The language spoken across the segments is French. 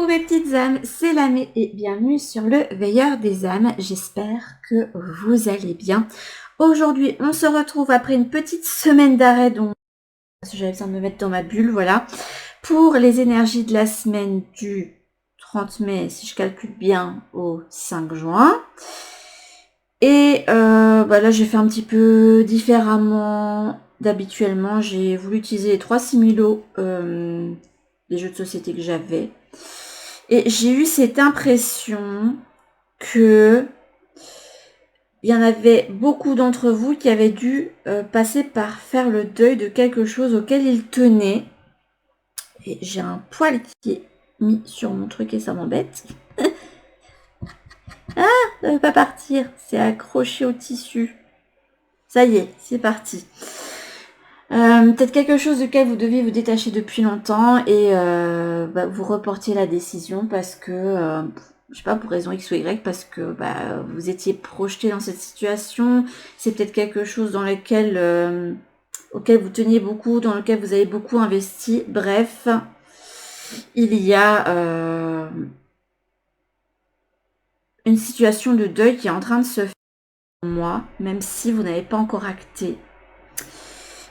Coucou mes petites âmes, c'est Lamé et bienvenue sur le Veilleur des âmes. J'espère que vous allez bien. Aujourd'hui, on se retrouve après une petite semaine d'arrêt, donc j'avais besoin de me mettre dans ma bulle, voilà, pour les énergies de la semaine du 30 mai, si je calcule bien, au 5 juin. Et là, j'ai fait un petit peu différemment d'habituellement. J'ai voulu utiliser les 3 simulos des jeux de société que j'avais. Et j'ai eu cette impression que il y en avait beaucoup d'entre vous qui avaient dû passer par faire le deuil de quelque chose auquel ils tenaient. Et j'ai un poil qui est mis sur mon truc et ça m'embête. Ah, ça ne veut pas partir. C'est accroché au tissu. Ça y est, c'est parti. Peut-être quelque chose duquel vous deviez vous détacher depuis longtemps et vous reportiez la décision parce que, je sais pas, pour raison X ou Y, parce que vous étiez projeté dans cette situation. C'est peut-être quelque chose dans lequel, auquel vous teniez beaucoup, dans lequel vous avez beaucoup investi. Bref, il y a une situation de deuil qui est en train de se faire pour moi, même si vous n'avez pas encore acté.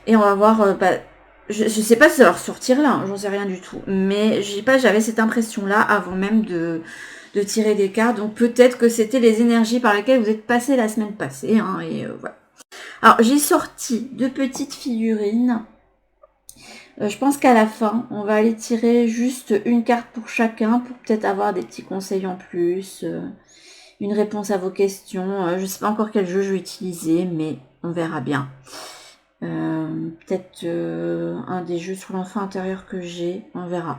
Et on va voir, je sais pas si ça va ressortir là, hein, j'en sais rien du tout. Mais j'avais cette impression-là avant même de tirer des cartes. Donc peut-être que c'était les énergies par lesquelles vous êtes passé la semaine passée. Hein, et voilà. Alors j'ai sorti 2 petites figurines. Je pense qu'à la fin, on va aller tirer juste une carte pour chacun pour peut-être avoir des petits conseils en plus, une réponse à vos questions. Je sais pas encore quel jeu je vais utiliser, mais on verra bien. Peut-être un des jeux sur l'enfant intérieur que j'ai, on verra.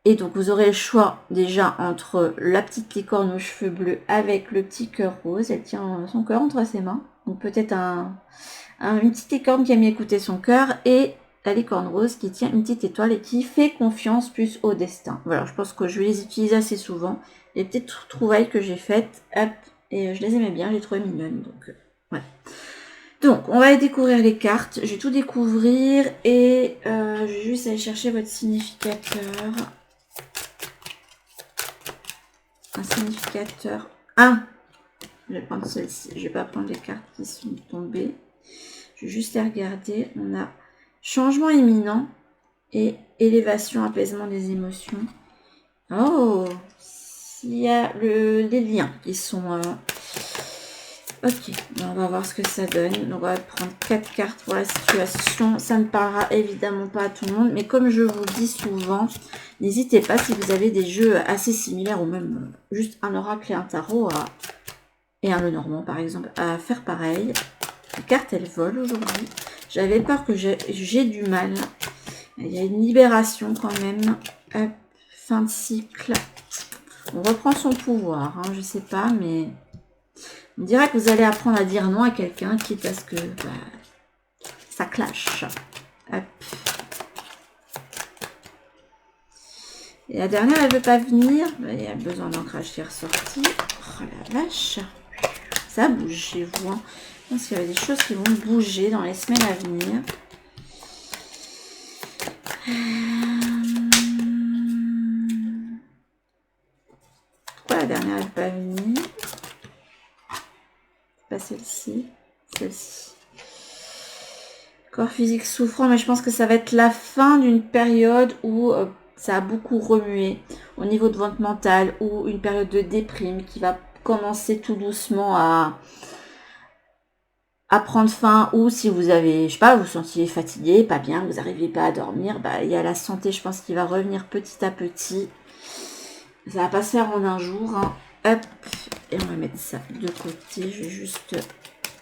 Et donc vous aurez le choix déjà entre la petite licorne aux cheveux bleus avec le petit cœur rose. Elle tient son cœur entre ses mains. Donc peut-être une petite licorne qui aime écouter son cœur et la licorne rose qui tient une petite étoile et qui fait confiance plus au destin. Voilà, je pense que je vais les utiliser assez souvent. Les petites trouvailles que j'ai faites, hop, et je les aimais bien, j'ai trouvé mignonnes. Donc voilà. Donc, on va aller découvrir les cartes. Je vais tout découvrir et je vais juste aller chercher votre significateur. Un significateur. Ah, je vais prendre celle-ci. Je vais pas prendre les cartes qui sont tombées. Je vais juste les regarder. On a changement imminent et élévation, apaisement des émotions. Oh, il y a les liens qui sont... Ok, on va voir ce que ça donne. Donc on va prendre 4 cartes pour la situation. Ça ne parlera évidemment pas à tout le monde. Mais comme je vous le dis souvent, n'hésitez pas si vous avez des jeux assez similaires ou même juste un oracle et un tarot et un Lenormand par exemple à faire pareil. Les cartes elles volent aujourd'hui. J'avais peur que j'ai du mal. Il y a une libération quand même. Hop, fin de cycle. On reprend son pouvoir. Hein, je sais pas mais... On dirait que vous allez apprendre à dire non à quelqu'un, quitte à ce que ça clash. Hop. Et la dernière, elle veut pas venir. Il y a besoin d'ancrage qui est ressorti. Oh la vache. Ça bouge chez vous. Hein. Je pense qu'il y a des choses qui vont bouger dans les semaines à venir. Pourquoi la dernière, elle veut pas venir? Pas celle-ci. Celle-ci. Corps physique souffrant, mais je pense que ça va être la fin d'une période où ça a beaucoup remué au niveau de votre mental, ou une période de déprime qui va commencer tout doucement à prendre fin, ou si vous avez, je sais pas, vous vous sentiez fatigué, pas bien, vous n'arrivez pas à dormir, il y a la santé, je pense, qui va revenir petit à petit. Ça va pas se faire en un jour. Hein. Hop, et on va mettre ça de côté. Je vais juste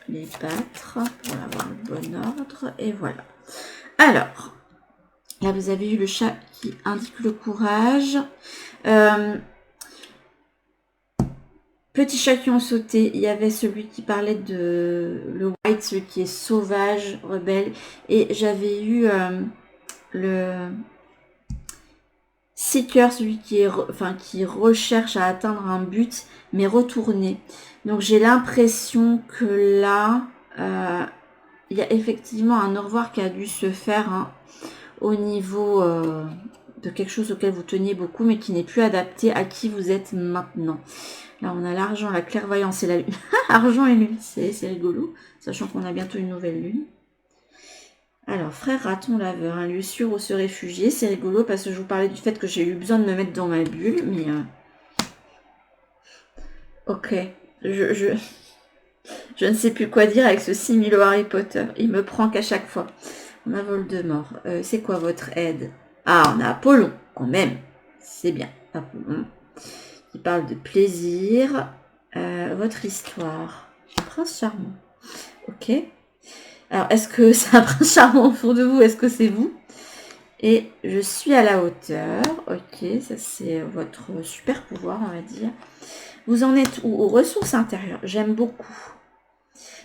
les battre pour avoir le bon ordre. Et voilà. Alors, là, vous avez eu le chat qui indique le courage. Petits chats qui ont sauté. Il y avait celui qui parlait de le white, celui qui est sauvage, rebelle. Et j'avais eu le seeker, celui qui recherche à atteindre un but, mais retourné. Donc j'ai l'impression que là, il y a effectivement un au revoir qui a dû se faire au niveau de quelque chose auquel vous teniez beaucoup, mais qui n'est plus adapté à qui vous êtes maintenant. Là, on a l'argent, la clairvoyance et la lune. Argent et lune, c'est rigolo, sachant qu'on a bientôt une nouvelle lune. Alors, frère raton laveur, un lieu sûr où se réfugier. C'est rigolo parce que je vous parlais du fait que j'ai eu besoin de me mettre dans ma bulle, mais... Ok, je ne sais plus quoi dire avec ce similo Harry Potter. Il me prend qu'à chaque fois. On a Voldemort. C'est quoi votre aide? Ah, on a Apollon, quand même. C'est bien, Apollon. Il parle de plaisir. Votre histoire. Prince charmant. Ok. Alors, est-ce que c'est un prince charmant au fond de vous? Est-ce que c'est vous? Et je suis à la hauteur. Ok, ça c'est votre super pouvoir, on va dire. Vous en êtes où? Aux ressources intérieures. J'aime beaucoup.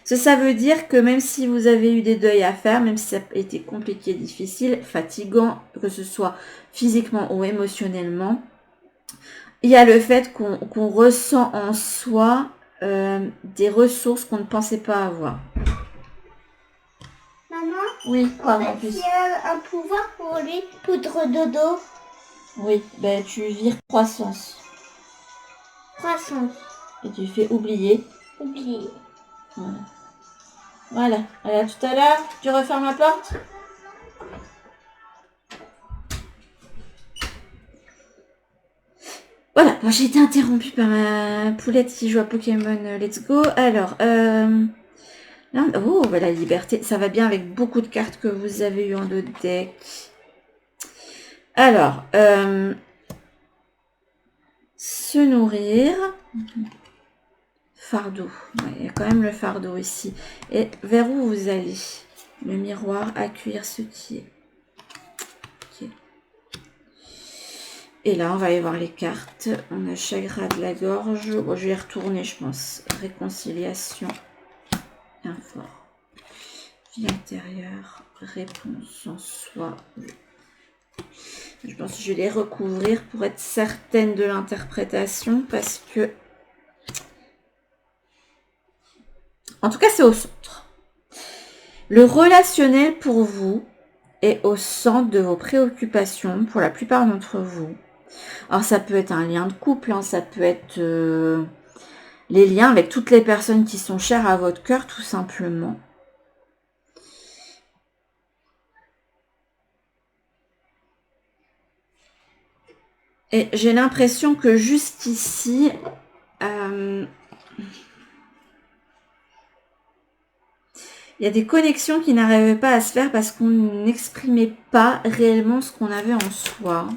Ça veut dire que même si vous avez eu des deuils à faire, même si ça a été compliqué, difficile, fatigant, que ce soit physiquement ou émotionnellement, il y a le fait qu'on ressent en soi des ressources qu'on ne pensait pas avoir. Maman, oui, quoi, en fait, il y a un pouvoir pour lui, poudre dodo. Oui, ben tu vires croissance. Croissance. Et tu fais oublier. Oublié. Voilà. Voilà. Allez, à tout à l'heure. Tu refermes la porte? Voilà, moi j'ai été interrompue par ma poulette qui joue à Pokémon Let's Go. Alors, là, oh, bah, la liberté, ça va bien avec beaucoup de cartes que vous avez eues en deux deck. Alors, se nourrir. Fardeau, ouais, il y a quand même le fardeau ici. Et vers où vous allez? Le miroir, accueillir ce qui est. Okay. Et là, on va aller voir les cartes. On a chagrin de la gorge. Bon, je vais retourner, je pense. Réconciliation. Infort. Vie intérieure. Réponse en soi. Je pense que je vais les recouvrir pour être certaine de l'interprétation parce que... En tout cas, c'est au centre. Le relationnel pour vous est au centre de vos préoccupations pour la plupart d'entre vous. Alors, ça peut être un lien de couple, hein, ça peut être les liens avec toutes les personnes qui sont chères à votre cœur, tout simplement. Et j'ai l'impression que juste ici, il y a des connexions qui n'arrivaient pas à se faire parce qu'on n'exprimait pas réellement ce qu'on avait en soi.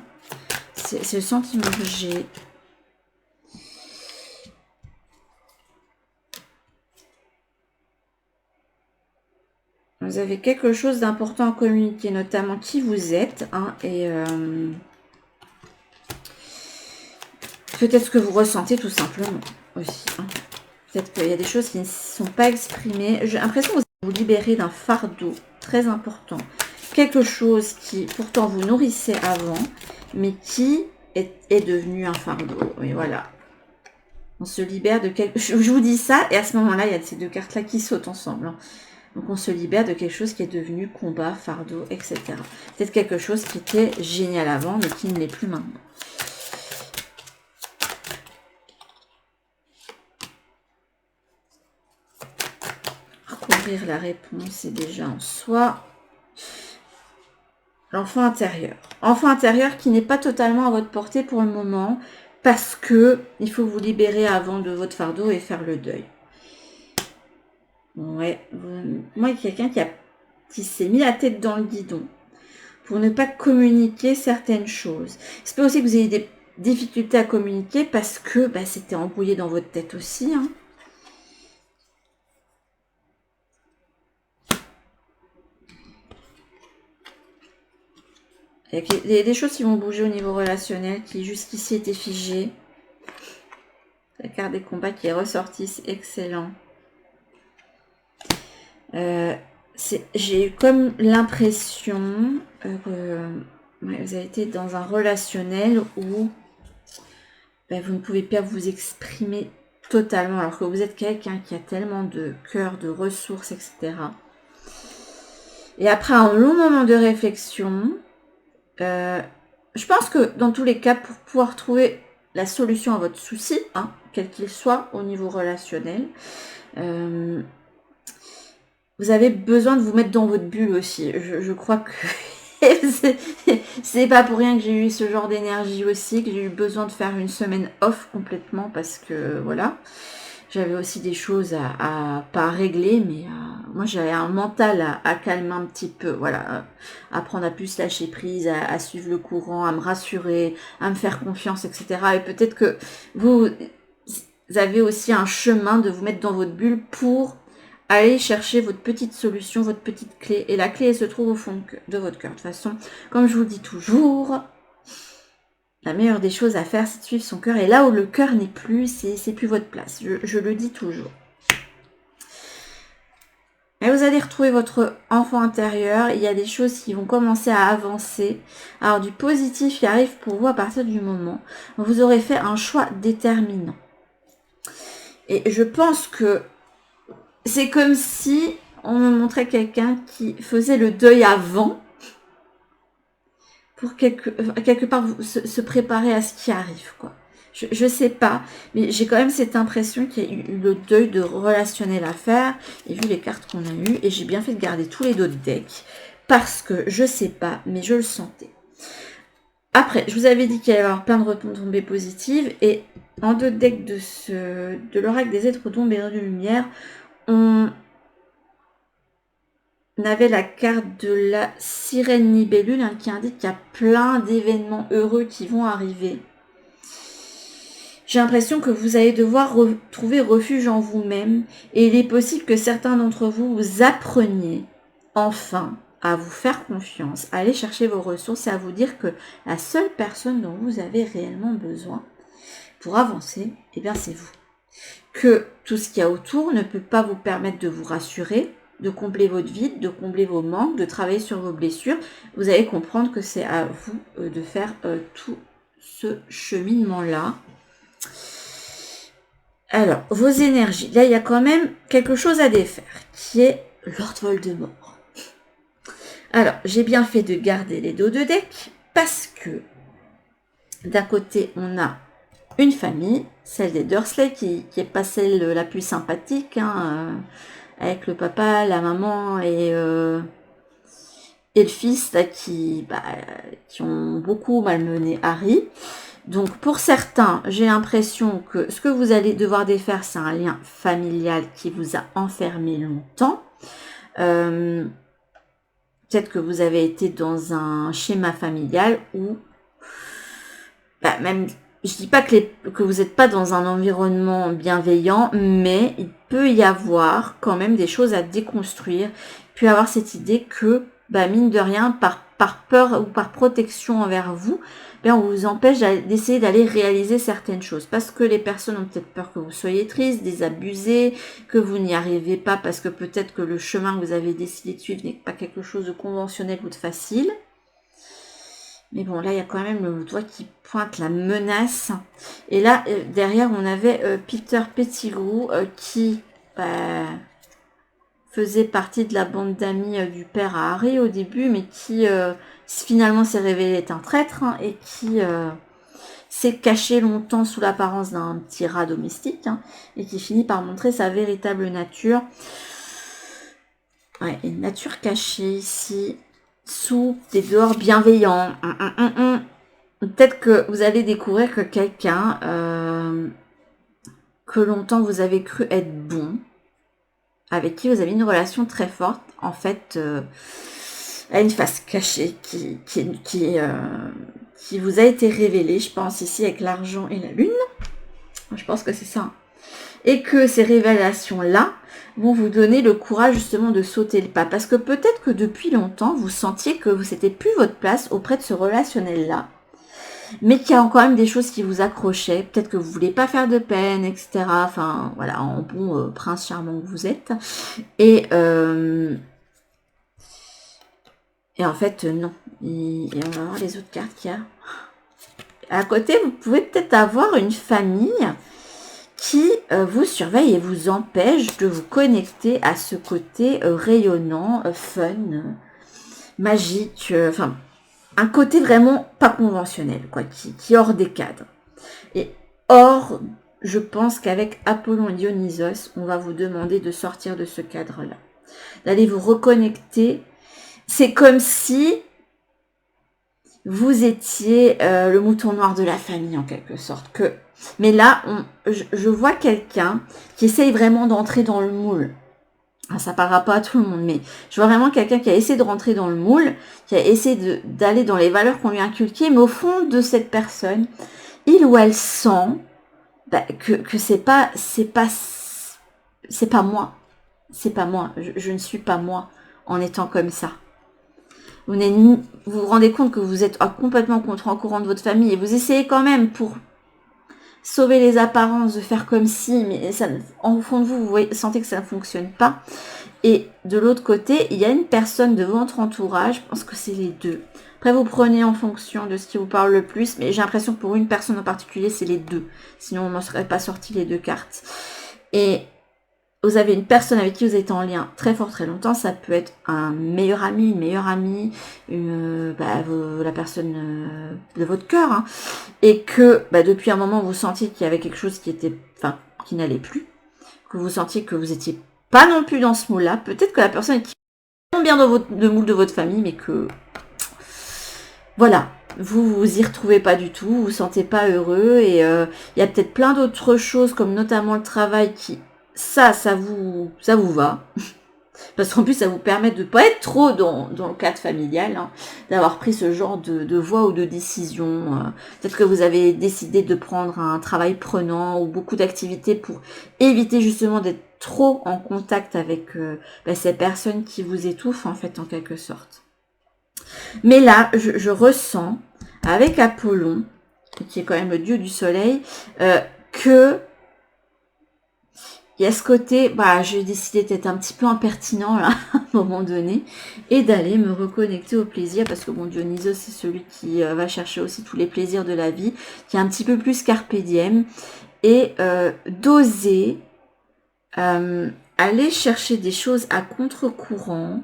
C'est le sentiment que j'ai. Vous avez quelque chose d'important à communiquer, notamment qui vous êtes, hein, et peut-être ce que vous ressentez tout simplement aussi. Hein. Peut-être qu'il y a des choses qui ne sont pas exprimées. J'ai l'impression que vous vous libérez d'un fardeau très important. Quelque chose qui pourtant vous nourrissait avant, mais qui est devenu un fardeau. Et voilà. On se libère de quelque chose. Je vous dis ça, et à ce moment-là, il y a ces deux cartes-là qui sautent ensemble. Hein. Donc on se libère de quelque chose qui est devenu combat, fardeau, etc. Peut-être quelque chose qui était génial avant, mais qui ne l'est plus maintenant. Recouvrir la réponse est déjà en soi. L'enfant intérieur. Enfant intérieur qui n'est pas totalement à votre portée pour le moment, parce que il faut vous libérer avant de votre fardeau et faire le deuil. Ouais, moi, il y a quelqu'un qui s'est mis la tête dans le guidon pour ne pas communiquer certaines choses. C'est pas aussi que vous ayez des difficultés à communiquer parce que c'était embrouillé dans votre tête aussi. Hein. Il y a des choses qui vont bouger au niveau relationnel qui jusqu'ici étaient figées. La carte des combats qui est ressortie, c'est excellent. J'ai eu comme l'impression que vous avez été dans un relationnel où vous ne pouvez pas vous exprimer totalement, alors que vous êtes quelqu'un qui a tellement de cœur, de ressources, etc. Et après un long moment de réflexion, je pense que dans tous les cas, pour pouvoir trouver la solution à votre souci, hein, quel qu'il soit au niveau relationnel, vous avez besoin de vous mettre dans votre bulle aussi. Je crois que c'est pas pour rien que j'ai eu ce genre d'énergie aussi, que j'ai eu besoin de faire une semaine off complètement parce que voilà, j'avais aussi des choses à pas régler, mais moi j'avais un mental à calmer un petit peu, voilà, apprendre à plus lâcher prise, à suivre le courant, à me rassurer, à me faire confiance, etc. Et peut-être que vous avez aussi un chemin de vous mettre dans votre bulle pour aller chercher votre petite solution, votre petite clé. Et la clé, elle se trouve au fond de votre cœur. De toute façon, comme je vous le dis toujours, la meilleure des choses à faire, c'est de suivre son cœur. Et là où le cœur n'est plus, c'est plus votre place. Je le dis toujours. Et vous allez retrouver votre enfant intérieur. Il y a des choses qui vont commencer à avancer. Alors du positif qui arrive pour vous à partir du moment où vous aurez fait un choix déterminant. Et je pense que c'est comme si on me montrait quelqu'un qui faisait le deuil avant pour quelque part se préparer à ce qui arrive, quoi. Je sais pas, mais j'ai quand même cette impression qu'il y a eu le deuil de relationnel à faire, et vu les cartes qu'on a eues, et j'ai bien fait de garder tous les d'autres decks, parce que je sais pas, mais je le sentais. Après, je vous avais dit qu'il allait y avoir plein de retombées positives, et en deux decks de l'oracle des êtres d'ombre et de lumière, on avait la carte de la sirène libellule, hein, qui indique qu'il y a plein d'événements heureux qui vont arriver. J'ai l'impression que vous allez devoir trouver refuge en vous-même, et il est possible que certains d'entre vous appreniez enfin à vous faire confiance, à aller chercher vos ressources et à vous dire que la seule personne dont vous avez réellement besoin pour avancer, eh bien c'est vous. Que tout ce qu'il y a autour ne peut pas vous permettre de vous rassurer, de combler votre vide, de combler vos manques, de travailler sur vos blessures. Vous allez comprendre que c'est à vous de faire tout ce cheminement-là. Alors, vos énergies. Là, il y a quand même quelque chose à défaire, qui est Lord Voldemort. Alors, j'ai bien fait de garder les dos de deck, parce que d'un côté, on a une famille, celle des Dursley, qui est pas celle la plus sympathique, hein, avec le papa, la maman et le fils là, qui ont beaucoup malmené Harry. Donc pour certains, j'ai l'impression que ce que vous allez devoir défaire, c'est un lien familial qui vous a enfermé longtemps. Peut-être que vous avez été dans un schéma familial où même... Je dis pas que vous n'êtes pas dans un environnement bienveillant, mais il peut y avoir quand même des choses à déconstruire. Puis avoir cette idée que, mine de rien, par peur ou par protection envers vous, on vous empêche d'essayer d'aller réaliser certaines choses. Parce que les personnes ont peut-être peur que vous soyez triste, désabusé, que vous n'y arrivez pas parce que peut-être que le chemin que vous avez décidé de suivre n'est pas quelque chose de conventionnel ou de facile. Mais bon, là, il y a quand même le doigt qui pointe la menace. Et là, derrière, on avait Peter Pettigrew qui faisait partie de la bande d'amis du père à Harry au début, mais qui finalement s'est révélé être un traître, hein, et qui s'est caché longtemps sous l'apparence d'un petit rat domestique, hein, et qui finit par montrer sa véritable nature. Ouais, une nature cachée ici, sous des dehors bienveillants. Peut-être que vous allez découvrir que quelqu'un que longtemps vous avez cru être bon, avec qui vous avez une relation très forte, en fait, a une face cachée qui vous a été révélée, je pense ici avec l'argent et la lune. Je pense que c'est ça. Et que ces révélations-là vont vous donner le courage justement de sauter le pas. Parce que peut-être que depuis longtemps, vous sentiez que c'était plus votre place auprès de ce relationnel-là. Mais qu'il y a quand même des choses qui vous accrochaient. Peut-être que vous voulez pas faire de peine, etc. Enfin, voilà, en bon prince charmant que vous êtes. Et en fait, non. Et on va voir les autres cartes qu'il y a. À côté, vous pouvez peut-être avoir une famille qui vous surveille et vous empêche de vous connecter à ce côté rayonnant, fun, magique. un côté vraiment pas conventionnel, quoi, qui est hors des cadres. Et or, je pense qu'avec Apollon et Dionysos, on va vous demander de sortir de ce cadre-là, d'aller vous reconnecter. C'est comme si vous étiez le mouton noir de la famille, en quelque sorte. Mais là, je vois quelqu'un qui essaye vraiment d'entrer dans le moule. Ça parlera pas à tout le monde, mais je vois vraiment quelqu'un qui a essayé de rentrer dans le moule, qui a essayé d'aller dans les valeurs qu'on lui a inculquées, mais au fond de cette personne, il ou elle sent que c'est pas moi. C'est pas moi. Je ne suis pas moi en étant comme ça. Vous vous rendez compte que vous êtes complètement contre-courant de votre famille et vous essayez quand même pour sauver les apparences de faire comme si, mais ça, en fond de vous, vous sentez que ça ne fonctionne pas. Et de l'autre côté, il y a une personne de votre entourage, je pense que c'est les deux. Après, vous prenez en fonction de ce qui vous parle le plus, mais j'ai l'impression que pour une personne en particulier, c'est les deux. Sinon, on ne serait pas sorti les deux cartes. Et vous avez une personne avec qui vous êtes en lien très fort, très longtemps. Ça peut être un meilleur ami, une meilleure amie, la personne de votre cœur. Hein. Et que depuis un moment, vous sentiez qu'il y avait quelque chose qui n'allait plus. Que vous sentiez que vous étiez pas non plus dans ce moule-là. Peut-être que la personne est bien dans le moule de votre famille, mais que voilà, vous y retrouvez pas du tout, vous vous sentez pas heureux, et il y a peut-être plein d'autres choses, comme notamment le travail, qui ça vous va. Parce qu'en plus, ça vous permet de pas être trop dans le cadre familial, hein, d'avoir pris ce genre de voie ou de décision. Peut-être que vous avez décidé de prendre un travail prenant ou beaucoup d'activités pour éviter justement d'être trop en contact avec ces personnes qui vous étouffent, en fait, en quelque sorte. Mais là, je ressens, avec Apollon, qui est quand même le dieu du soleil, que il y a ce côté, j'ai décidé d'être un petit peu impertinent là, à un moment donné, et d'aller me reconnecter au plaisir, parce que Dionysos, c'est celui qui va chercher aussi tous les plaisirs de la vie, qui est un petit peu plus carpe diem, et d'oser aller chercher des choses à contre-courant.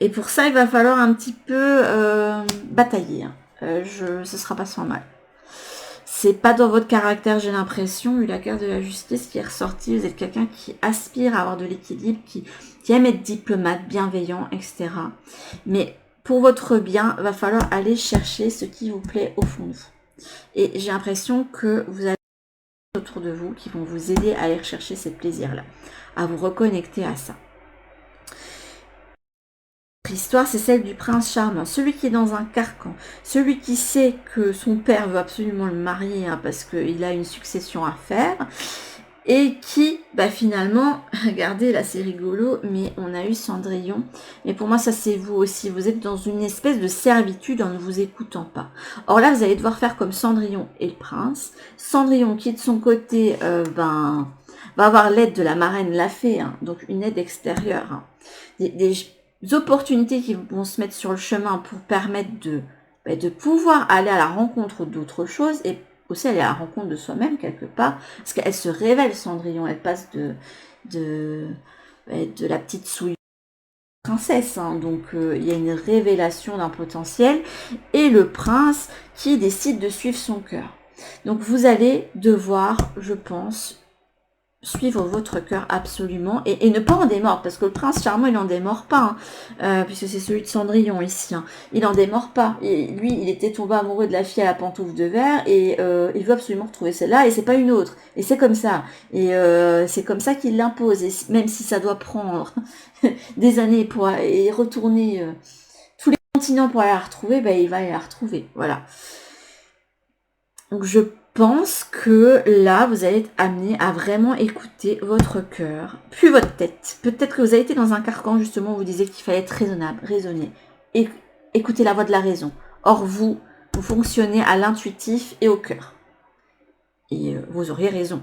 Et pour ça, il va falloir un petit peu batailler. Hein. Ce sera pas sans mal. C'est pas dans votre caractère, j'ai l'impression, vu la carte de la justice qui est ressortie. Vous êtes quelqu'un qui aspire à avoir de l'équilibre, qui aime être diplomate, bienveillant, etc. Mais pour votre bien, il va falloir aller chercher ce qui vous plaît au fond de vous. Et j'ai l'impression que vous avez autour de vous qui vont vous aider à aller chercher ce plaisir-là, à vous reconnecter à ça. L'histoire, c'est celle du prince charmant, celui qui est dans un carcan, celui qui sait que son père veut absolument le marier parce qu'il a une succession à faire, et qui, finalement, regardez là c'est rigolo, mais on a eu Cendrillon, mais pour moi ça c'est vous aussi, vous êtes dans une espèce de servitude en ne vous écoutant pas. Or là vous allez devoir faire comme Cendrillon et le prince. Cendrillon qui de son côté va avoir l'aide de la marraine la fée, donc une aide extérieure, des opportunités qui vont se mettre sur le chemin pour permettre de pouvoir aller à la rencontre d'autres choses, et aussi aller à la rencontre de soi-même quelque part, parce qu'elle se révèle, Cendrillon, elle passe de la petite souille princesse, donc il y a une révélation d'un potentiel, et le prince qui décide de suivre son cœur. Donc vous allez devoir, je pense, suivre votre cœur absolument, et ne pas en démordre, parce que le prince charmant il n'en démord pas, puisque c'est celui de Cendrillon ici, il n'en démord pas, et lui il était tombé amoureux de la fille à la pantoufle de verre, et il veut absolument retrouver celle-là, et c'est pas une autre, et c'est comme ça, et c'est comme ça qu'il l'impose, et même si ça doit prendre des années pour et retourner tous les continents pour aller la retrouver, il va aller la retrouver, voilà. Donc je pense que là, vous allez être amené à vraiment écouter votre cœur, puis votre tête. Peut-être que vous avez été dans un carcan, justement, où vous disiez qu'il fallait être raisonnable, raisonner, et écouter la voix de la raison. Or, vous fonctionnez à l'intuitif et au cœur. Et vous auriez raison.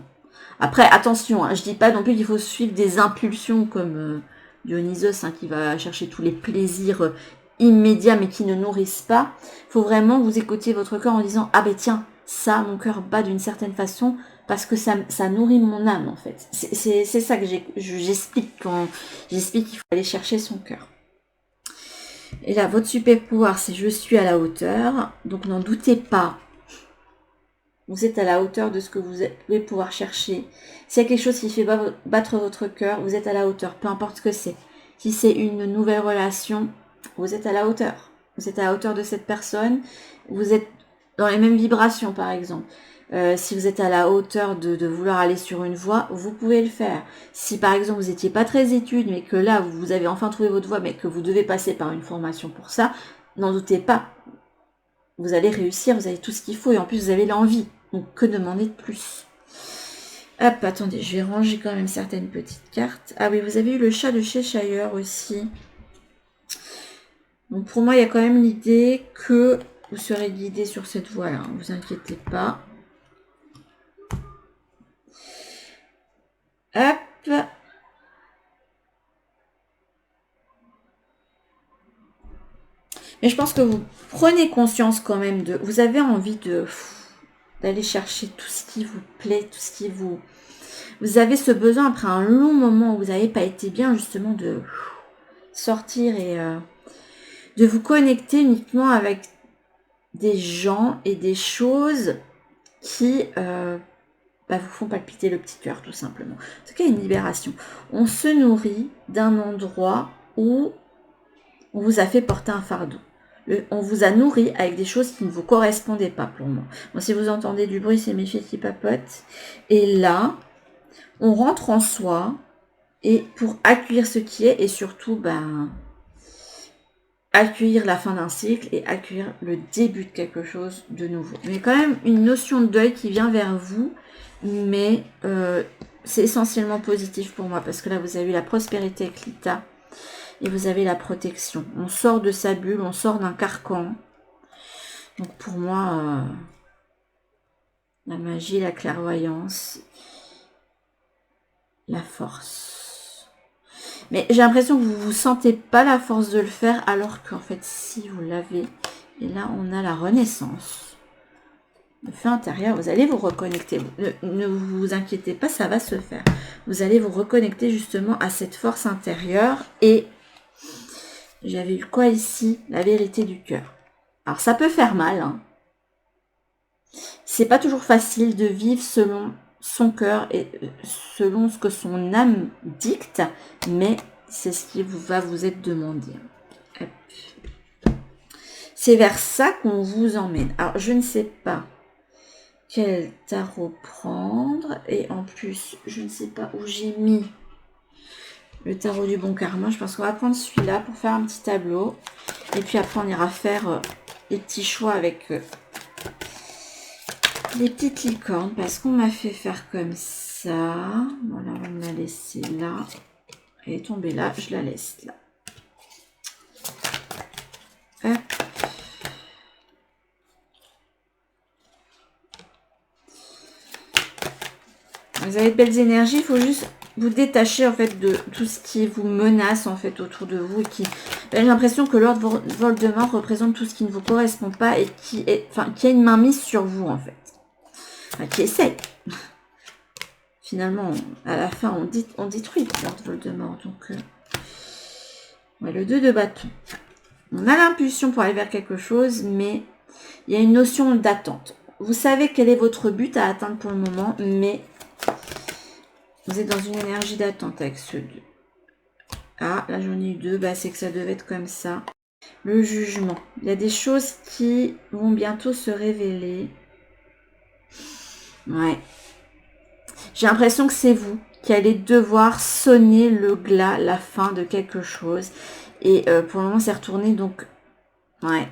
Après, attention, je dis pas non plus qu'il faut suivre des impulsions comme Dionysos, qui va chercher tous les plaisirs immédiats, mais qui ne nourrissent pas. Il faut vraiment vous écouter votre cœur en disant « Ah ben tiens, ça, mon cœur bat d'une certaine façon parce que ça nourrit mon âme, en fait. » C'est ça que j'explique quand j'explique qu'il faut aller chercher son cœur. Et là, votre super pouvoir, c'est je suis à la hauteur. Donc, n'en doutez pas. Vous êtes à la hauteur de ce que vous pouvez pouvoir chercher. S'il y a quelque chose qui fait battre votre cœur, vous êtes à la hauteur, peu importe ce que c'est. Si c'est une nouvelle relation, vous êtes à la hauteur. Vous êtes à la hauteur de cette personne. Vous êtes dans les mêmes vibrations, par exemple. Si vous êtes à la hauteur de vouloir aller sur une voie, vous pouvez le faire. Si par exemple vous n'étiez pas très étude, mais que là vous avez enfin trouvé votre voie, mais que vous devez passer par une formation pour ça, n'en doutez pas. Vous allez réussir, vous avez tout ce qu'il faut et en plus vous avez l'envie. Donc que demander de plus? Hop, attendez, je vais ranger quand même certaines petites cartes. Ah oui, vous avez eu le chat de Cheshire aussi. Donc pour moi, il y a quand même l'idée que vous serez guidé sur cette voie-là. Ne vous inquiétez pas. Hop. Mais je pense que vous prenez conscience quand même de... Vous avez envie d'aller chercher tout ce qui vous plaît, tout ce qui vous... Vous avez ce besoin, après un long moment où vous n'avez pas été bien, justement, de sortir et de vous connecter uniquement avec des gens et des choses qui vous font palpiter le petit cœur, tout simplement. En tout cas, une libération. On se nourrit d'un endroit où on vous a fait porter un fardeau. On vous a nourri avec des choses qui ne vous correspondaient pas pour moi. Bon, si vous entendez du bruit, c'est mes filles qui papotent. Et là, on rentre en soi et pour accueillir ce qui est et surtout, accueillir la fin d'un cycle et accueillir le début de quelque chose de nouveau. Mais quand même une notion de deuil qui vient vers vous, mais c'est essentiellement positif pour moi parce que là, vous avez eu la prospérité avec l'Ita. Et vous avez la protection. On sort de sa bulle, on sort d'un carcan. Donc pour moi, la magie, la clairvoyance, la force. Mais j'ai l'impression que vous ne sentez pas la force de le faire, alors qu'en fait, si vous l'avez. Et là, on a la renaissance. Le feu intérieur, vous allez vous reconnecter. Ne vous inquiétez pas, ça va se faire. Vous allez vous reconnecter justement à cette force intérieure et... J'avais eu quoi ici? La vérité du cœur. Alors ça peut faire mal. Hein. C'est pas toujours facile de vivre selon son cœur et selon ce que son âme dicte, mais c'est ce qui va vous être demandé. C'est vers ça qu'on vous emmène. Alors je ne sais pas quel tarot prendre et en plus je ne sais pas où j'ai mis le tarot du bon karma. Je pense qu'on va prendre celui-là pour faire un petit tableau. Et puis après, on ira faire les petits choix avec les petites licornes. Parce qu'on m'a fait faire comme ça. Voilà, on va me la laisser là. Elle est tombée là, je la laisse là. Hop. Vous avez de belles énergies, il faut juste... vous détacher en fait de tout ce qui vous menace en fait autour de vous et qui j'ai l'impression que Lord Voldemort représente tout ce qui ne vous correspond pas et qui a une main mise sur vous en fait, qui essaye. Finalement à la fin on détruit Lord Voldemort. Donc ouais, le 2 de bâton, on a l'impulsion pour aller vers quelque chose, mais il y a une notion d'attente. Vous savez quel est votre but à atteindre pour le moment, mais vous êtes dans une énergie d'attente avec ce 2. Ah, là j'en ai eu 2, c'est que ça devait être comme ça. Le jugement. Il y a des choses qui vont bientôt se révéler. Ouais. J'ai l'impression que c'est vous qui allez devoir sonner le glas, la fin de quelque chose. Et pour le moment, c'est retourné, donc... Ouais.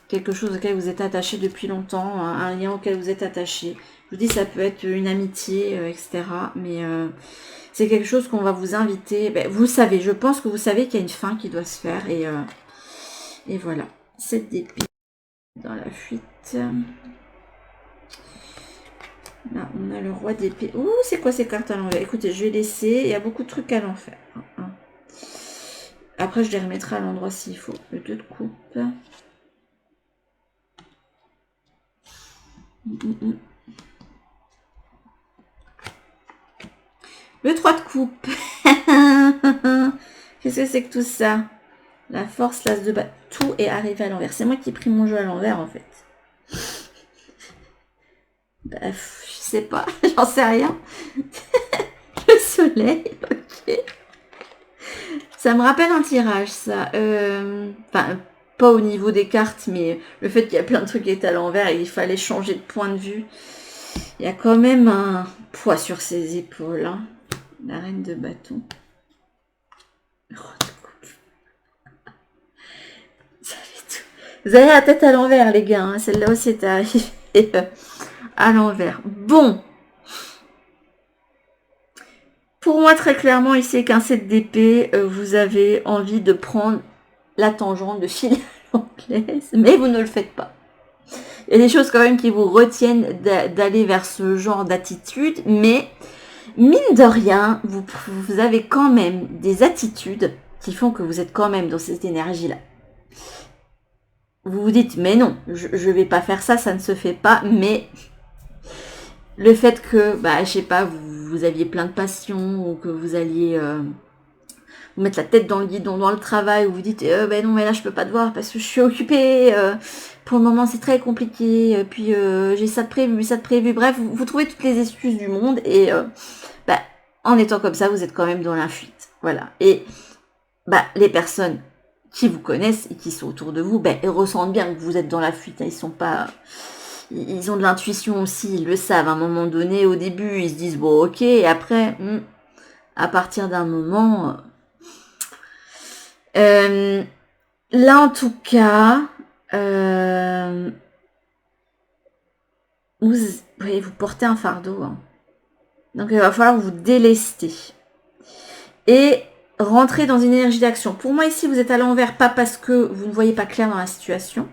Quelque chose auquel vous êtes attaché depuis longtemps, un lien auquel vous êtes attaché. Je vous dis, ça peut être une amitié, etc. Mais c'est quelque chose qu'on va vous inviter. Vous savez, je pense que vous savez qu'il y a une fin qui doit se faire. Et voilà. 7 d'épée dans la fuite. Là, on a le roi d'épée. Ouh, c'est quoi ces cartes à l'envers? Écoutez, je vais laisser. Il y a beaucoup de trucs à l'envers. Après, je les remettrai à l'endroit s'il faut. Le 2 de coupe. Le 3 de coupe. Qu'est-ce que c'est que tout ça? La force, l'as de bâton, tout est arrivé à l'envers. C'est moi qui ai pris mon jeu à l'envers, en fait. Bref, je sais pas, j'en sais rien. Le soleil, ok. Ça me rappelle un tirage, ça. Enfin, pas au niveau des cartes, mais le fait qu'il y a plein de trucs qui étaient à l'envers et il fallait changer de point de vue. Il y a quand même un poids sur ses épaules. Hein. La reine de bâton. Vous avez la tête à l'envers, les gars. Hein. Celle-là aussi est arrivée à l'envers. Bon. Pour moi, très clairement, ici, avec un 7 d'épée, vous avez envie de prendre la tangente de filer à l'anglaise, mais vous ne le faites pas. Il y a des choses quand même qui vous retiennent d'aller vers ce genre d'attitude, mais mine de rien, vous avez quand même des attitudes qui font que vous êtes quand même dans cette énergie-là. Vous vous dites, mais non, je vais pas faire ça, ça ne se fait pas, mais le fait que, bah, je sais pas, vous aviez plein de passion, ou que vous alliez vous mettre la tête dans le guidon, dans le travail, où vous dites, ben non, mais là, je peux pas te voir parce que je suis occupée, pour le moment, c'est très compliqué, puis j'ai ça de prévu, bref, vous trouvez toutes les excuses du monde, et bah, en étant comme ça, vous êtes quand même dans la fuite, voilà. Et bah, les personnes qui vous connaissent et qui sont autour de vous, ben, ils ressentent bien que vous êtes dans la fuite, hein, ils sont pas... Ils ont de l'intuition aussi, ils le savent. À un moment donné, au début, ils se disent bon, ok, et après, à partir d'un moment, là en tout cas, vous portez un fardeau, hein. Donc il va falloir vous délester et rentrer dans une énergie d'action. Pour moi ici, vous êtes à l'envers, pas parce que vous ne voyez pas clair dans la situation,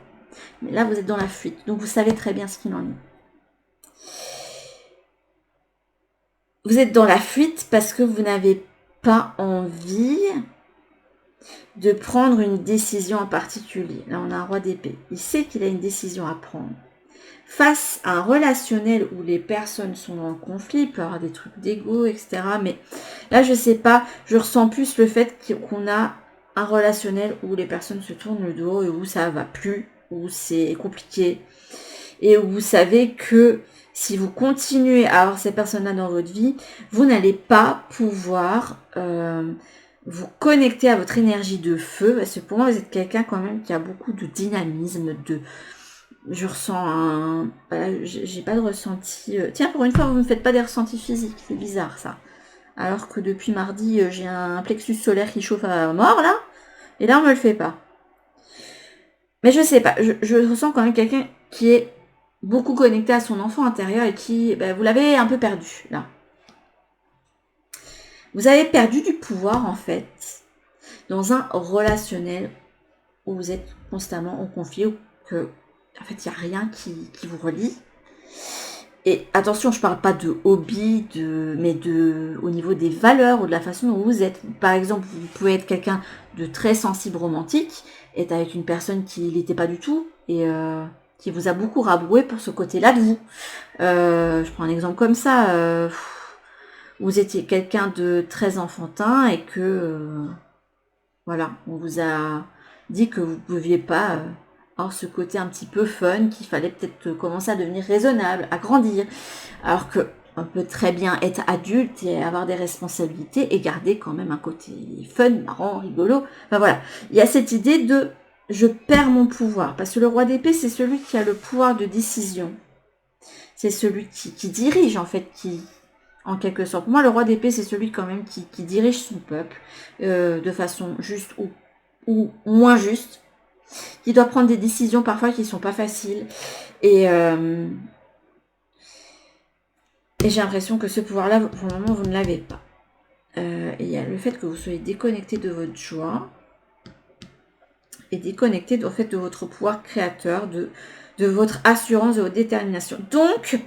mais là vous êtes dans la fuite, donc vous savez très bien ce qu'il en est. Vous êtes dans la fuite parce que vous n'avez pas envie de prendre une décision en particulier. Là, on a un roi d'épée. Il sait qu'il a une décision à prendre. Face à un relationnel où les personnes sont en conflit, il peut y avoir des trucs d'ego, etc. Mais là, je sais pas, je ressens plus le fait qu'on a un relationnel où les personnes se tournent le dos et où ça va plus, où c'est compliqué. Et où vous savez que si vous continuez à avoir ces personnes-là dans votre vie, vous n'allez pas pouvoir vous connecter à votre énergie de feu. Parce que pour moi, vous êtes quelqu'un quand même qui a beaucoup de dynamisme, je ressens un... Voilà, j'ai pas de ressenti... Tiens, pour une fois, vous ne me faites pas des ressentis physiques. C'est bizarre, ça. Alors que depuis mardi, j'ai un plexus solaire qui chauffe à mort, là. Et là, on me le fait pas. Mais je sais pas. Je ressens quand même quelqu'un qui est beaucoup connecté à son enfant intérieur et qui... Ben, vous l'avez un peu perdu, là. Vous avez perdu du pouvoir, en fait, dans un relationnel où vous êtes constamment en conflit, où que... En fait, il n'y a rien qui vous relie. Et attention, je ne parle pas de hobby, mais au niveau des valeurs ou de la façon dont vous êtes. Par exemple, vous pouvez être quelqu'un de très sensible romantique, être avec une personne qui l'était pas du tout, et qui vous a beaucoup rabroué pour ce côté-là de vous. Je prends un exemple comme ça. Vous étiez quelqu'un de très enfantin et que... voilà, on vous a dit que vous ne pouviez pas... Or, ce côté un petit peu fun, qu'il fallait peut-être commencer à devenir raisonnable, à grandir. Alors que on peut très bien être adulte et avoir des responsabilités et garder quand même un côté fun, marrant, rigolo. Enfin voilà, il y a cette idée de je perds mon pouvoir. Parce que le roi d'épée, c'est celui qui a le pouvoir de décision. C'est celui qui dirige en fait, en quelque sorte. Pour moi, le roi d'épée, c'est celui quand même qui dirige son peuple de façon juste ou moins juste. Qui doit prendre des décisions parfois qui ne sont pas faciles. Et j'ai l'impression que ce pouvoir-là, pour le moment, vous ne l'avez pas. Et il y a le fait que vous soyez déconnecté de votre joie et déconnecté en fait, de votre pouvoir créateur, de votre assurance, de votre détermination. Donc,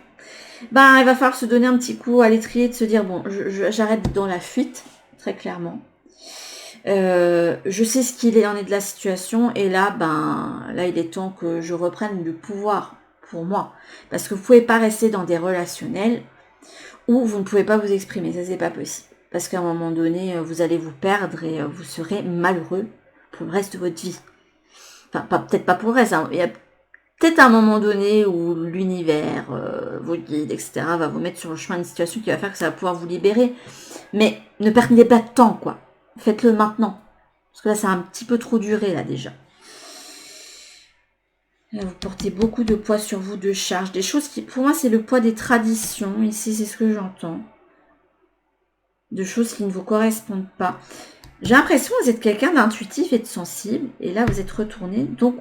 il va falloir se donner un petit coup à l'étrier, de se dire, bon, j'arrête dans la fuite, très clairement. Je sais ce qu'il en est de la situation et là, là, il est temps que je reprenne le pouvoir pour moi. Parce que vous ne pouvez pas rester dans des relationnels où vous ne pouvez pas vous exprimer. Ça, c'est pas possible. Parce qu'à un moment donné, vous allez vous perdre et vous serez malheureux pour le reste de votre vie. Enfin, peut-être pas pour le reste, hein. Il y a peut-être un moment donné où l'univers, vos guides, etc. va vous mettre sur le chemin d'une situation qui va faire que ça va pouvoir vous libérer. Mais ne perdez pas de temps, quoi. Faites-le maintenant. Parce que là, ça a un petit peu trop duré, là, déjà. Là, vous portez beaucoup de poids sur vous, de charges. Des choses qui, pour moi, c'est le poids des traditions. Ici, c'est ce que j'entends. De choses qui ne vous correspondent pas. J'ai l'impression que vous êtes quelqu'un d'intuitif et de sensible. Et là, vous êtes retourné. Donc,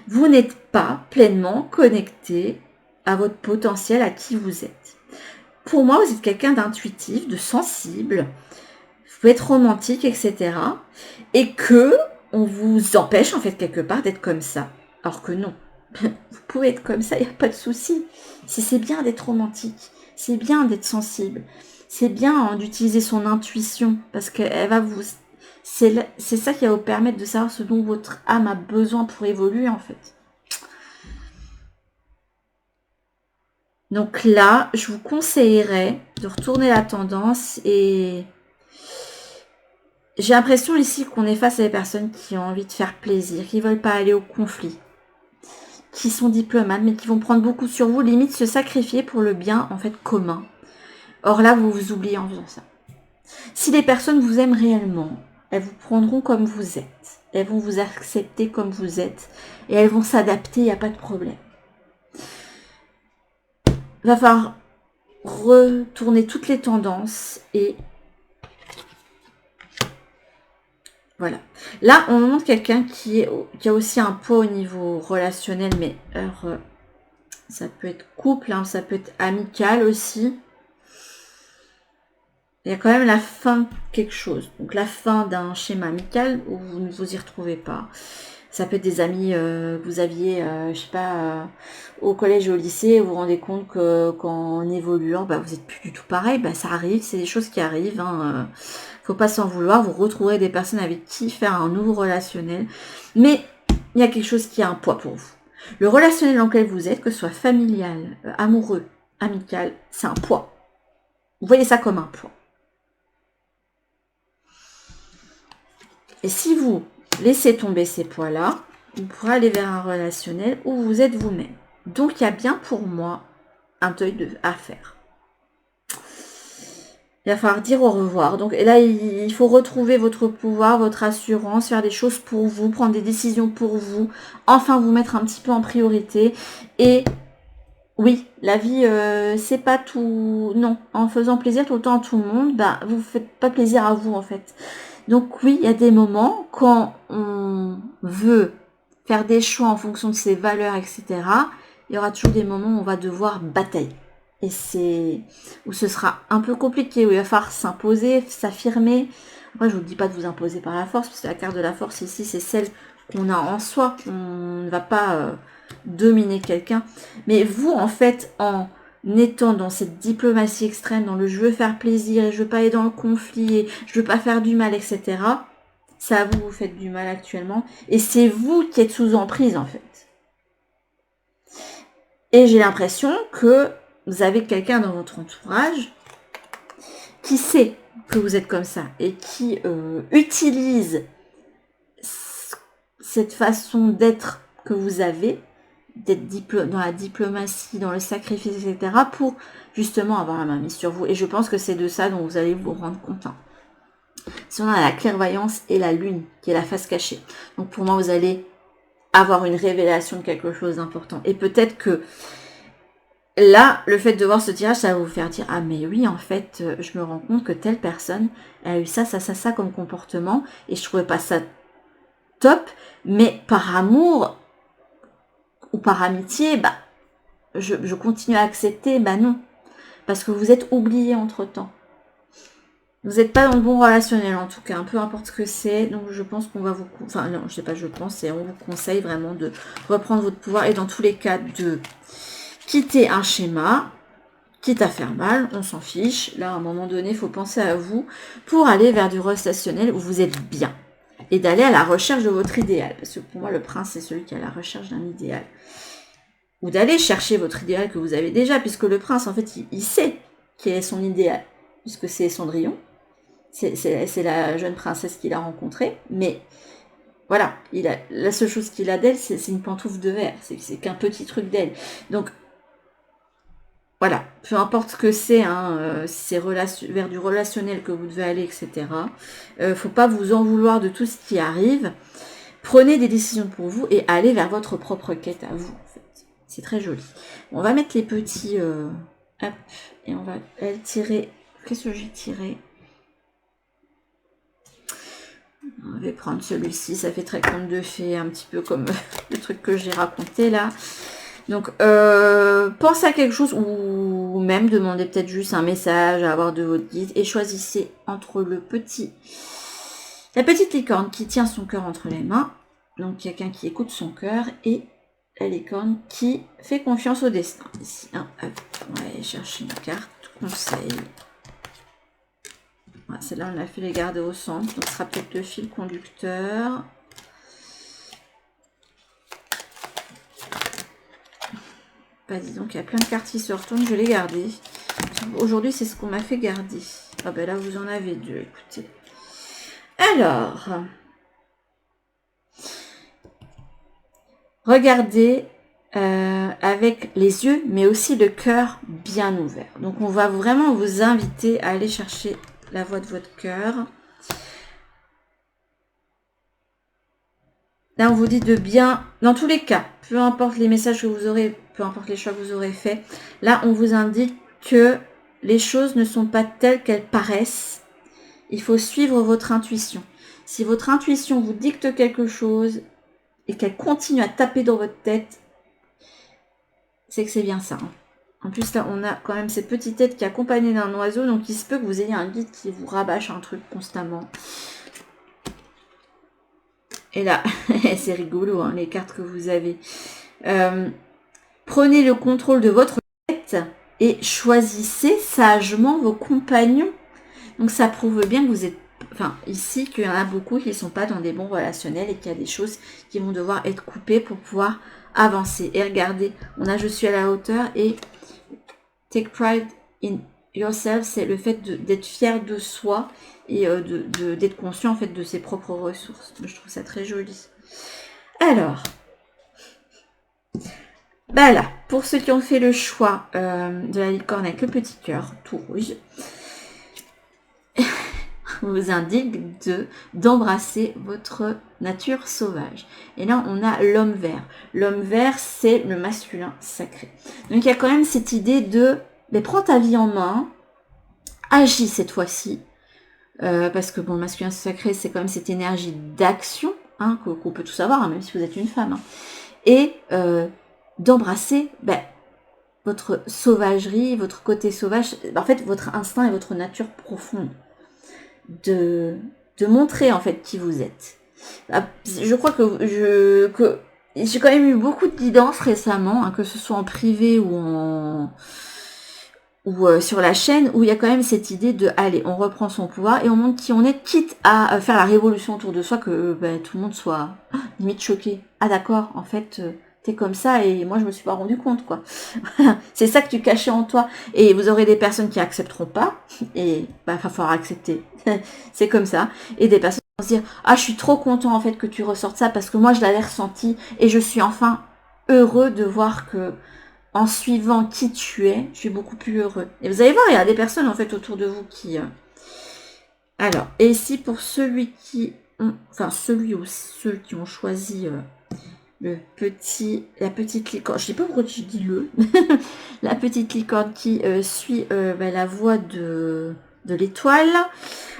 vous n'êtes pas pleinement connecté à votre potentiel, à qui vous êtes. Pour moi, vous êtes quelqu'un d'intuitif, de sensible. Vous pouvez être romantique, etc. Et que on vous empêche, en fait, quelque part, d'être comme ça. Alors que non. Vous pouvez être comme ça, il n'y a pas de souci. Si c'est bien d'être romantique, c'est bien d'être sensible, c'est bien d'utiliser son intuition, parce qu'elle va vous... C'est ça qui va vous permettre de savoir ce dont votre âme a besoin pour évoluer, en fait. Donc là, je vous conseillerais de retourner la tendance et... J'ai l'impression ici qu'on est face à des personnes qui ont envie de faire plaisir, qui ne veulent pas aller au conflit, qui sont diplomates, mais qui vont prendre beaucoup sur vous, limite se sacrifier pour le bien, en fait, commun. Or là, vous vous oubliez en faisant ça. Si les personnes vous aiment réellement, elles vous prendront comme vous êtes. Elles vont vous accepter comme vous êtes. Et elles vont s'adapter, il n'y a pas de problème. Il va falloir retourner toutes les tendances et... Voilà. Là, on montre quelqu'un qui a aussi un poids au niveau relationnel, mais ça peut être couple, hein, ça peut être amical aussi. Il y a quand même la fin de quelque chose. Donc la fin d'un schéma amical où vous ne vous y retrouvez pas. Ça peut être des amis que vous aviez, je sais pas, au collège et au lycée, vous vous rendez compte que qu'en évoluant, bah, vous êtes plus du tout pareil. Bah, ça arrive, c'est des choses qui arrivent. Hein, faut pas s'en vouloir. Vous retrouverez des personnes avec qui faire un nouveau relationnel. Mais il y a quelque chose qui a un poids pour vous. Le relationnel dans lequel vous êtes, que ce soit familial, amoureux, amical, c'est un poids. Vous voyez ça comme un poids. Et si vous laissez tomber ces poids-là, vous pourrez aller vers un relationnel où vous êtes vous-même. Donc, il y a bien pour moi un deuil à faire. Il va falloir dire au revoir. Donc, et là, il faut retrouver votre pouvoir, votre assurance, faire des choses pour vous, prendre des décisions pour vous, enfin vous mettre un petit peu en priorité. Et oui, la vie, c'est pas tout... Non, en faisant plaisir tout le temps à tout le monde, bah, vous faites pas plaisir à vous, en fait. Donc oui, il y a des moments quand on veut faire des choix en fonction de ses valeurs, etc. Il y aura toujours des moments où on va devoir batailler. Et c'est où ce sera un peu compliqué, où il va falloir s'imposer, s'affirmer. Après, je vous dis pas de vous imposer par la force, parce que la carte de la force ici, c'est celle qu'on a en soi. On ne va pas dominer quelqu'un. Mais vous, en fait, en étant dans cette diplomatie extrême, dans le je veux faire plaisir et je veux pas aller dans le conflit et je veux pas faire du mal, etc. Ça vous faites du mal actuellement et c'est vous qui êtes sous emprise en fait. Et j'ai l'impression que vous avez quelqu'un dans votre entourage qui sait que vous êtes comme ça et qui utilise cette façon d'être que vous avez, d'être dans la diplomatie, dans le sacrifice, etc. pour justement avoir la main mise sur vous. Et je pense que c'est de ça dont vous allez vous rendre compte. Si on a la clairvoyance et la lune, qui est la face cachée. Donc pour moi, vous allez avoir une révélation de quelque chose d'important. Et peut-être que là, le fait de voir ce tirage, ça va vous faire dire, ah mais oui, en fait, je me rends compte que telle personne a eu ça comme comportement, et je trouvais pas ça top, mais par amour ou par amitié, bah, je continue à accepter, bah non. Parce que vous êtes oublié entre-temps. Vous n'êtes pas dans le bon relationnel, en tout cas, peu importe ce que c'est. Donc, je pense qu'on va vous... Enfin, non, je sais pas, je pense, c'est on vous conseille vraiment de reprendre votre pouvoir et dans tous les cas, de quitter un schéma, quitte à faire mal, on s'en fiche. Là, à un moment donné, il faut penser à vous pour aller vers du relationnel où vous êtes bien. Et d'aller à la recherche de votre idéal. Parce que pour moi, le prince, c'est celui qui est à la recherche d'un idéal. Ou d'aller chercher votre idéal que vous avez déjà, puisque le prince, en fait, il sait quel est son idéal, puisque c'est Cendrillon. c'est la jeune princesse qu'il a rencontrée, mais voilà, la seule chose qu'il a d'elle, c'est une pantoufle de verre, c'est qu'un petit truc d'elle. Donc, voilà, peu importe ce que c'est, hein, si c'est vers du relationnel que vous devez aller, etc. Faut pas vous en vouloir de tout ce qui arrive. Prenez des décisions pour vous et allez vers votre propre quête à vous, en fait. C'est très joli. On va mettre les petits... hop, et on va tirer... Qu'est-ce que j'ai tiré? On va prendre celui-ci, ça fait très conte de fées, un petit peu comme le truc que j'ai raconté là. Donc, pensez à quelque chose ou même demandez peut-être juste un message à avoir de votre guide et choisissez entre la petite licorne qui tient son cœur entre les mains, donc quelqu'un qui écoute son cœur, et la licorne qui fait confiance au destin. Ici, hein, hop, on va aller chercher une carte conseil. Voilà, celle-là, on a fait les garder au centre, donc ce sera peut-être le fil conducteur. Bah, dis donc, il y a plein de cartes qui se retournent, je vais les garder. Aujourd'hui, c'est ce qu'on m'a fait garder. Ah ben là, vous en avez deux, écoutez. Alors, regardez avec les yeux, mais aussi le cœur bien ouvert. Donc, on va vraiment vous inviter à aller chercher la voix de votre cœur. Là, on vous dit de bien, dans tous les cas, peu importe les messages que vous aurez, peu importe les choix que vous aurez faits, là, on vous indique que les choses ne sont pas telles qu'elles paraissent. Il faut suivre votre intuition. Si votre intuition vous dicte quelque chose et qu'elle continue à taper dans votre tête, c'est que c'est bien ça. En plus, là, on a quand même cette petite tête qui est accompagnée d'un oiseau, donc il se peut que vous ayez un guide qui vous rabâche un truc constamment. Et là, c'est rigolo, hein, les cartes que vous avez. Prenez le contrôle de votre tête et choisissez sagement vos compagnons. Donc, ça prouve bien que vous êtes... Enfin, ici, qu'il y en a beaucoup qui ne sont pas dans des bons relationnels et qu'il y a des choses qui vont devoir être coupées pour pouvoir avancer. Et regardez, on a « Je suis à la hauteur » et « Take pride in yourself », c'est le fait d'être fier de soi et d'être conscient en fait de ses propres ressources. Je trouve ça très joli. Alors, bah là, pour ceux qui ont fait le choix de la licorne avec le petit cœur tout rouge, on vous indique d'embrasser votre nature sauvage. Et là, on a l'homme vert. L'homme vert, c'est le masculin sacré. Donc, il y a quand même cette idée de prends ta vie en main, agis cette fois-ci. Parce que bon, le masculin sacré, c'est quand même cette énergie d'action, hein, qu'on peut tous avoir, hein, même si vous êtes une femme. Hein. Et d'embrasser votre sauvagerie, votre côté sauvage, en fait, votre instinct et votre nature profonde. De montrer en fait qui vous êtes. Je crois que j'ai quand même eu beaucoup de guidance récemment, hein, que ce soit en privé ou sur la chaîne, où il y a quand même cette idée de allez, on reprend son pouvoir et on montre qui on est, quitte à faire la révolution autour de soi, que tout le monde soit limite choqué. Ah d'accord, en fait t'es comme ça et moi je me suis pas rendu compte quoi. C'est ça que tu cachais en toi. Et vous aurez des personnes qui accepteront pas et il va falloir accepter. C'est comme ça. Et des personnes qui vont se dire ah je suis trop content en fait que tu ressortes ça parce que moi je l'avais ressenti et je suis enfin heureux de voir que en suivant qui tu es, je suis beaucoup plus heureux. Et vous allez voir, il y a des personnes en fait autour de vous qui... Alors, et ici pour celui ou ceux qui ont choisi la petite licorne, je sais pas pourquoi je dis la petite licorne qui suit la voie de l'étoile.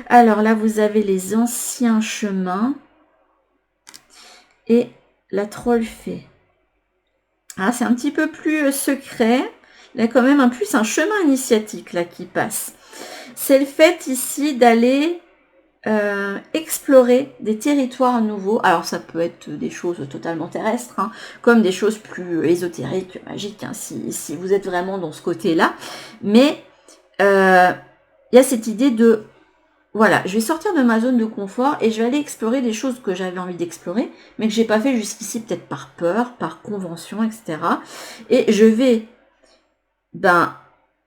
Alors là, vous avez les anciens chemins et la troll fée. Ah, c'est un petit peu plus secret. Il y a quand même un chemin initiatique là qui passe. C'est le fait ici d'aller explorer des territoires nouveaux. Alors ça peut être des choses totalement terrestres, hein, comme des choses plus ésotériques, magiques, hein, si vous êtes vraiment dans ce côté-là. Mais il y a cette idée de voilà, je vais sortir de ma zone de confort et je vais aller explorer des choses que j'avais envie d'explorer, mais que j'ai pas fait jusqu'ici, peut-être par peur, par convention, etc. Et je vais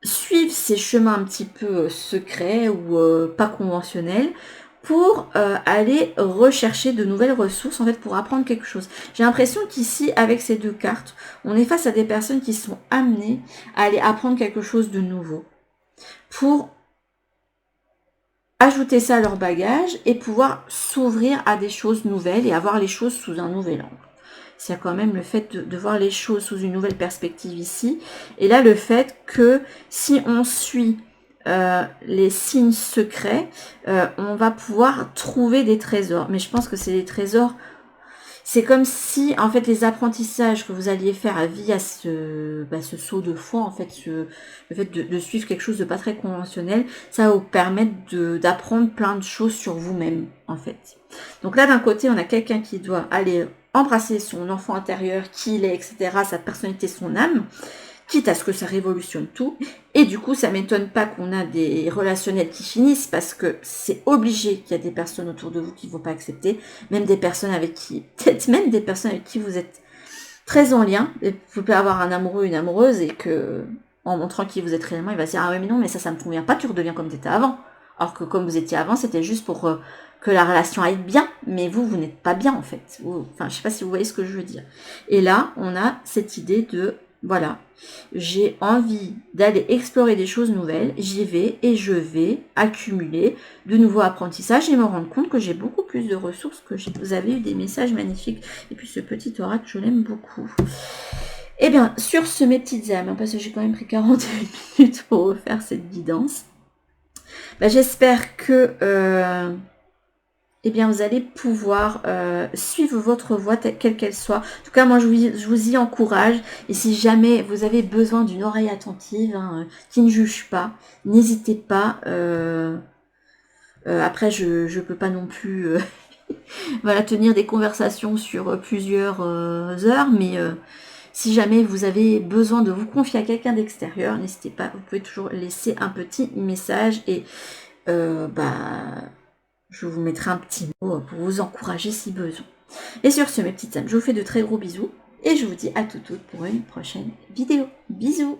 suivre ces chemins un petit peu secrets ou pas conventionnels pour aller rechercher de nouvelles ressources, en fait, pour apprendre quelque chose. J'ai l'impression qu'ici, avec ces deux cartes, on est face à des personnes qui sont amenées à aller apprendre quelque chose de nouveau pour ajouter ça à leur bagage et pouvoir s'ouvrir à des choses nouvelles et avoir les choses sous un nouvel angle. C'est quand même le fait de voir les choses sous une nouvelle perspective ici. Et là, le fait que si on suit les signes secrets, on va pouvoir trouver des trésors. Mais je pense que c'est des trésors. C'est comme si, en fait, les apprentissages que vous alliez faire via ce saut de foi, en fait, le fait de suivre quelque chose de pas très conventionnel, ça va vous permettre d'apprendre plein de choses sur vous-même, en fait. Donc là, d'un côté, on a quelqu'un qui doit aller embrasser son enfant intérieur, qui il est, etc., sa personnalité, son âme, quitte à ce que ça révolutionne tout. Et du coup, ça m'étonne pas qu'on a des relationnels qui finissent parce que c'est obligé qu'il y a des personnes autour de vous qui ne vont pas accepter, même des personnes avec qui, peut-être même des personnes avec qui vous êtes très en lien. Et vous pouvez avoir un amoureux, une amoureuse et que, en montrant qui vous êtes réellement, il va se dire, ah ouais, mais non, mais ça me convient pas, tu redeviens comme tu étais avant. Alors que comme vous étiez avant, c'était juste pour que la relation aille bien, mais vous n'êtes pas bien en fait. Enfin, je sais pas si vous voyez ce que je veux dire. Et là, on a cette idée de, voilà, j'ai envie d'aller explorer des choses nouvelles, j'y vais et je vais accumuler de nouveaux apprentissages et me rendre compte que j'ai beaucoup plus de ressources que j'ai. Vous avez eu des messages magnifiques et puis ce petit oracle, je l'aime beaucoup. Eh bien, sur ce, mes petites âmes, parce que j'ai quand même pris 41 minutes pour refaire cette guidance, j'espère que eh bien, vous allez pouvoir suivre votre voie quelle qu'elle soit. En tout cas, moi, je vous y encourage. Et si jamais vous avez besoin d'une oreille attentive, qui ne juge pas, n'hésitez pas. Après, je peux pas non plus voilà, tenir des conversations sur plusieurs heures, mais si jamais vous avez besoin de vous confier à quelqu'un d'extérieur, n'hésitez pas. Vous pouvez toujours laisser un petit message et je vous mettrai un petit mot pour vous encourager si besoin. Et sur ce, mes petites âmes, je vous fais de très gros bisous et je vous dis à toutes pour une prochaine vidéo. Bisous!